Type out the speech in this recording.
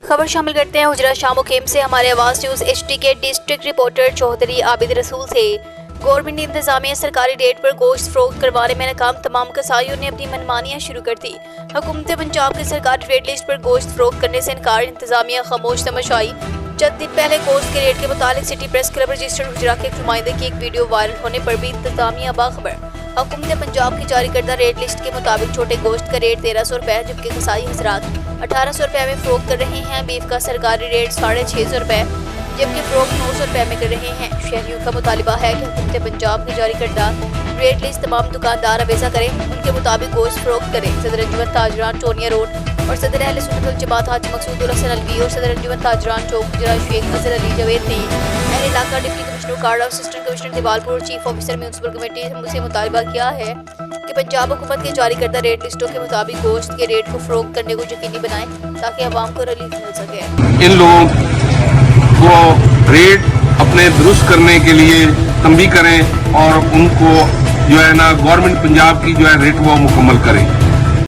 خبر شامل کرتے ہیں حجرہ شاہ مقیم سے ہمارے آواز نیوز HT کے ڈسٹرکٹ رپورٹر چودھری عابد رسول سے۔ گورنمنٹ انتظامیہ سرکاری ریٹ پر گوشت فروخت کروانے میں ناکام، تمام کسائیوں نے اپنی منمانیاں شروع کر دی۔ حکومت پنجاب کے سرکاری ریٹ لسٹ پر گوشت فروخت کرنے سے انکار، انتظامیہ خاموش سمجھ آئی۔ چند دن پہلے گوشت کے ریٹ کے متعلق سٹی پریس کلب رجسٹرڈ حجرہ کے ایک نمائندے کی ایک ویڈیو وائرل ہونے پر بھی انتظامیہ باخبر۔ حکومت پنجاب کی جاری کردہ ریٹ لسٹ کے مطابق چھوٹے گوشت کا ریٹ 1300 روپے، جبکہ کسائی حضرات 1800 روپے میں فروخت کر رہے ہیں۔ بیف کا سرکاری ریٹ 650 روپے، جبکہ فروخت 900 روپے میں کر رہے ہیں۔ شہریوں کا مطالبہ ہے کہ حکومت پنجاب کی جاری کردہ ریٹ لسٹ تمام دکاندار اویزہ کریں، ان کے مطابق گوشت فروخت کریں۔ صدر انجمن تاجران چونیا روڈ اور صدر اہل سنت والجماعت حاجی مقصود الحسن الوی اور صدر انجمن تاجران چوک حجرہ شیخ اظہر علی جاوید نے اہل علاقہ ڈپٹی کمشنر کاڑا اور assistant commissioner Depalpur chief officer municipal committee سے مطالبہ کیا ہے کہ پنجاب حکومت کے جاری کردہ ریٹ لسٹوں کے مطابق گوشت کے ریٹ کو فروخت کرنے کو یقینی بنائیں تاکہ عوام کو ریلیف مل سکے۔ ان لوگوں کو ریٹ اپنے درست کرنے کے لیے تنبیہ کریں اور ان کو جو ہے نا گورنمنٹ پنجاب کی جو ہے ریٹ وہ مکمل کریں۔